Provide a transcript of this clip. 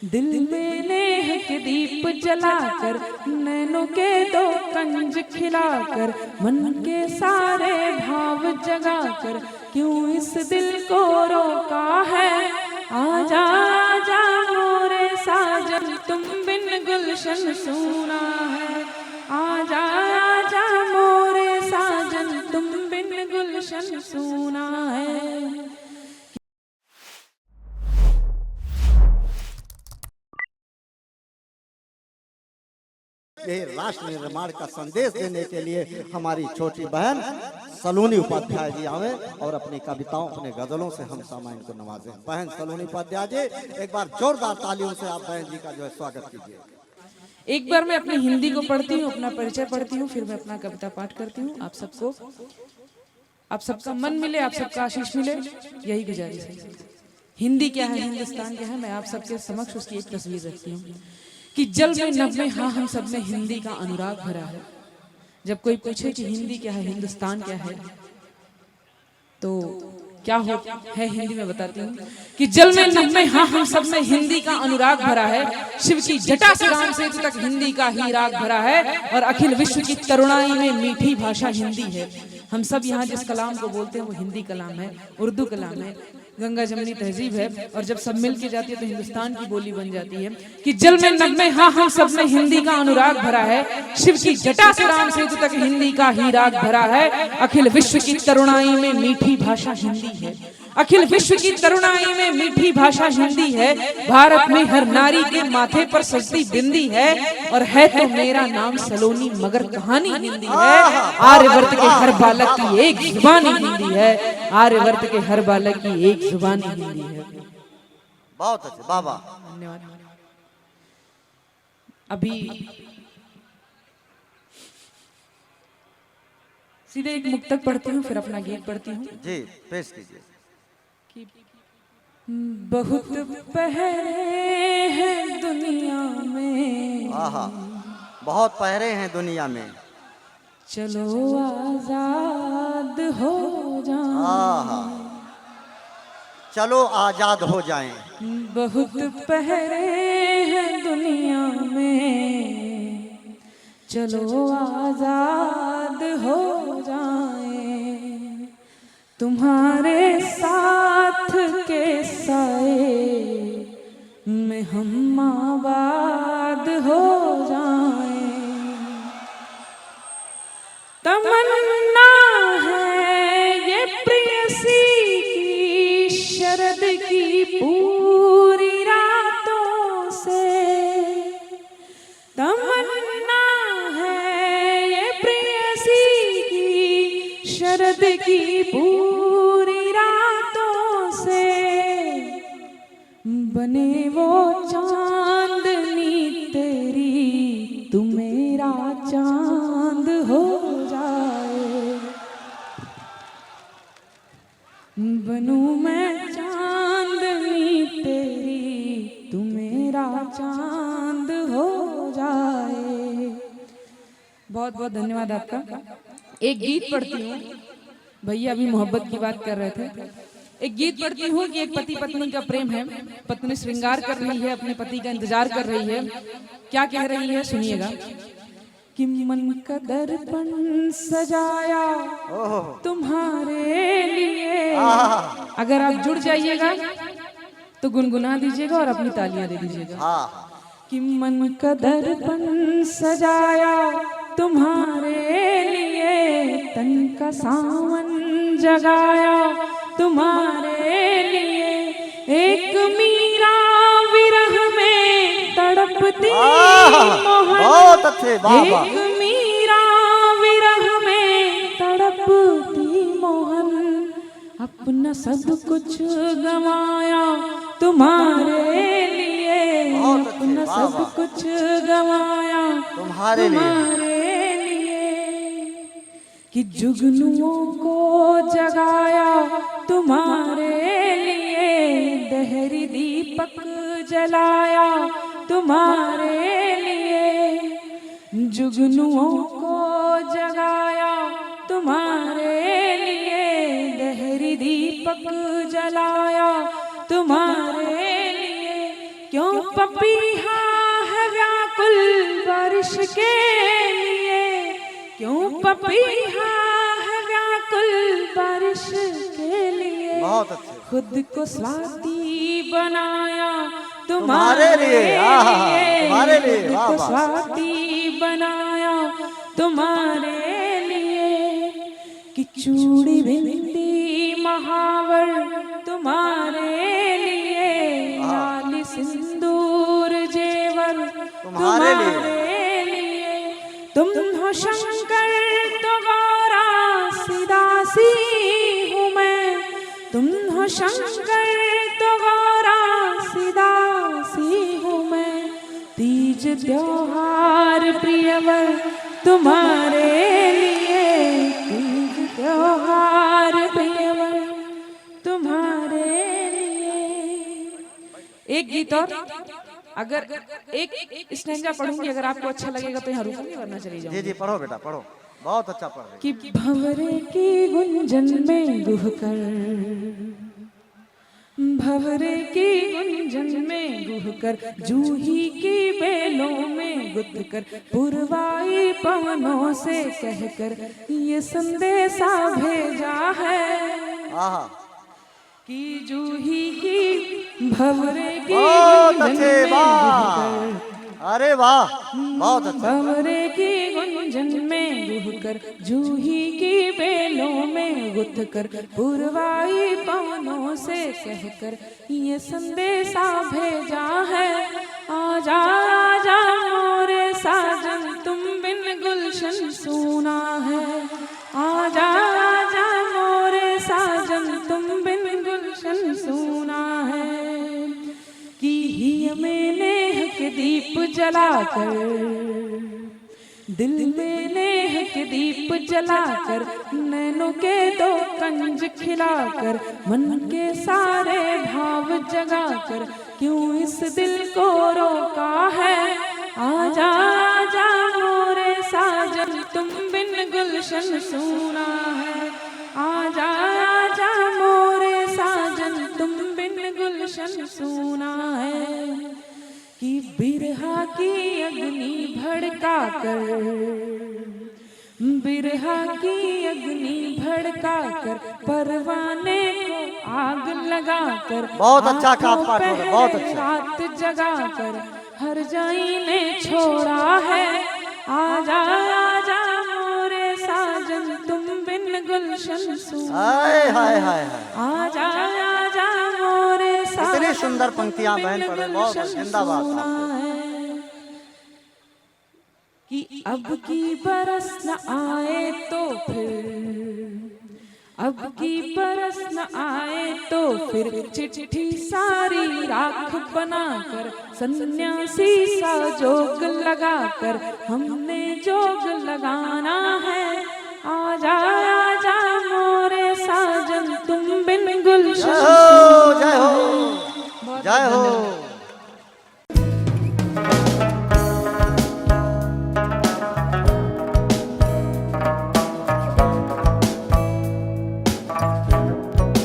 दिल में नेह के दीप जलाकर, नैनों के दो कंज खिलाकर, मन के सारे भाव जगाकर, क्यों इस दिल को रोका है। आजा आजा मोरे साजन, तुम बिन गुलशन सूना है। आजा आजा मोरे साजन, तुम बिन गुलशन सूना है। यही राष्ट्र निर्माण का संदेश देने के लिए हमारी छोटी बहन सलोनी उपाध्याय जी आवे और अपनी कविताओं, अपने गजलों से हम सामाइन को नवाजें। बहन सलोनी उपाध्याय जी, एक बार जोरदार तालियों से आप बहन जी का जो है स्वागत कीजिए। एक बार मैं अपनी हिंदी को पढ़ती हूँ, अपना परिचय पढ़ती हूँ, फिर मैं अपना कविता पाठ करती हूँ। आप सबका मन मिले, आप सबका आशीष मिले, यही गुजारिश है। हिंदी क्या है, हिंदुस्तान क्या है, मैं आप सबके समक्ष उसकी एक तस्वीर रखती हूँ कि जल में नभ में हाँ हम सब में हिंदी का अनुराग भरा है। जब कोई पूछे कि हिंदी क्या है, हिंदुस्तान क्या है, तो क्या हो है हिंदी में बताती हूँ कि जल में नभ में हाँ हम सब में हिंदी का अनुराग भरा है। शिव की जटा से राम सेतु तक हिंदी का ही राग भरा है, और अखिल विश्व की तरुणाई में मीठी भाषा हिंदी है। हम सब यहाँ जिस कलाम को बोलते हैं वो हिंदी कलाम है, उर्दू कलाम है, गंगा जमनी तहजीब है, और जब सब मिल के जाती है तो हिंदुस्तान की बोली बन जाती है कि जल में नभ में हाँ हम सब में हिंदी का अनुराग भरा है। शिव की जटा से राम सेतु तक हिंदी का ही राग भरा है। अखिल विश्व की तरुणाई में मीठी भाषा हिंदी है। अखिल विश्व की तरुणाई में मीठी भाषा हिंदी है। भारत में हर नारी के माथे पर सजती बिंदी है, और है तो मेरा नाम सलोनी मगर कहानी हिंदी है। आर्यवर्त के हर बालक की एक जुबानी हिंदी है। आर्यवर्त के हर बालक की एक जुबानी हिंदी है। बहुत अच्छे बाबा, धन्यवाद। अभी सीधे एक मुक्तक पढ़ती हूँ, फिर अपना गीत पढ़ती हूँ। जी पेश कीजिए। बहुत पहरे हैं दुनिया में, आहा, बहुत पहरे हैं दुनिया में, चलो आजाद हो जाएं। आहा, चलो आजाद हो जाएं। बहुत पहरे हैं दुनिया में, चलो आजाद हो जाएं। तुम्हारे साथ के साए में हम आबाद हो जाएं। तमन्ना है ये प्रेयसी की शरद की पूरी रातों से। तमन्ना है ये प्रेयसी की शरद की पूरी रातों से, बने वो चांदनी तेरी, तू मेरा चांद हो जाए। बनूं मैं चांदनी तेरी, तू मेरा चांद हो जाए। बहुत बहुत धन्यवाद आपका। एक गीत पढ़ती हूँ, भैया अभी मोहब्बत की बात कर रहे थे। एक गीत पढ़ती हूँ कि एक पति पत्नी का प्रेम है। पत्नी श्रृंगार कर रही है, अपने पति का इंतजार कर रही है। क्या कह रही है, सुनिएगा। कि मन का दर्पण सजाया तुम्हारे लिए। अगर आप जुड़ जाइएगा तो गुनगुना दीजिएगा और अपनी तालियां दे दीजिएगा। कि मन का दर्पण सजाया तुम्हारे लिए, तन का सावन जगाया तुम्हारे लिए। एक मीरा विरह में तड़पती मोहन, बहुत अच्छे बाबा। एक मीरा विरह में तड़पती मोहन, अपना सब कुछ गंवाया तुम्हारे लिए। अपना सब कुछ गंवाया तुम्हारे लिए। कि जुगनुओं को जगाया तुम्हारे लिए, दहरी दीपक जलाया तुम्हारे लिए। जुगनुओं को जगाया तुम्हारे लिए, दहरी दीपक जलाया तुम्हारे लिए। क्यों पपीहा है व्याकुल बारिश के लिए, क्यों पपीहा है व्याकुल बारिश के लिए। बहुत अच्छे। खुद को स्वाति बनाया तुम्हारे लिए, तुम्हारे लिए, खुद वाह को वाह। स्वाति बनाया तुम्हारे लिए, कि चूड़ी बिंदी महावर तुम्हारे लिए, लाल सिंदूर जेवर तुम्हारे लिए। तुम हो शंकर तो गौरा सीदासी हूँ मैं, तुम हो शंकर तो गौरा सीदासी हूँ मैं। तीज त्योहार प्रियवर तुम्हारे लिए, तीज त्योहार प्रियवर तुम्हारे लिए। एक गीत और, अगर एक स्टैंजा पढ़ूंगी, अगर आपको अच्छा लगेगा तो यहाँ रुकूंगी, वरना चली जाऊंगी। जी जी पढ़ो बेटा पढ़ो, बहुत अच्छा पढ़ रही। कि भंवरे की गुंजन में गुह कर, भंवरे की गुंजन में गुह कर, जूही की बेलों में गुथ कर, पुरवाई पवनों से कहकर ये संदेशा भेजा है। आहा, कि जूही की भंवरे की बहुत गुंजन अच्छे, में वाह, गुह कर, अरे वाह, बहुत अच्छा। भंवरे की गुंजन में गुह कर, जूही की बेलों में गुथ कर, पुरवाई पवनों से कहकर ये संदेशा भेजा है। आजा आजा मोरे साजन तुम बिन गुलशन सूना है, आजा आजा मोरे साजन तुम बिन गुलशन सूना है। कि ही में नेह के दीप जलाकर, दिल में नेह के दीप जलाकर, नैनों के दो कंज खिलाकर, मन के सारे भाव जगाकर, क्यों इस दिल को रोका है। आजा आजा मोरे साजन तुम बिन गुलशन सूना है, आजा आजा मोरे साजन तुम बिन गुलशन सूना है। कि बिरहा की अग्नि भड़का कर, बिरहा की अग्नि भड़का कर, परवाने को आग लगा कर, बहुत अच्छा काट पाठ हो रहा है, बहुत अच्छा। रात जगा कर हर जाई ने छोड़ा है। आजा आजा मोरे साजन तुम बिन गुलशन सूना, हाय हाय हाय हाय, आजा आजा मोरे साजन इतनी सुंदर पंक्तियां बहन पढ़े, बहुत जिंदाबाद आपको। कि अब की बरस न आए तो फिर, अब की बरस न आए तो फिर, चिट्ठी सारी राख बनाकर, सन्यासी सा जोग लगाकर, हमने जोग लगाना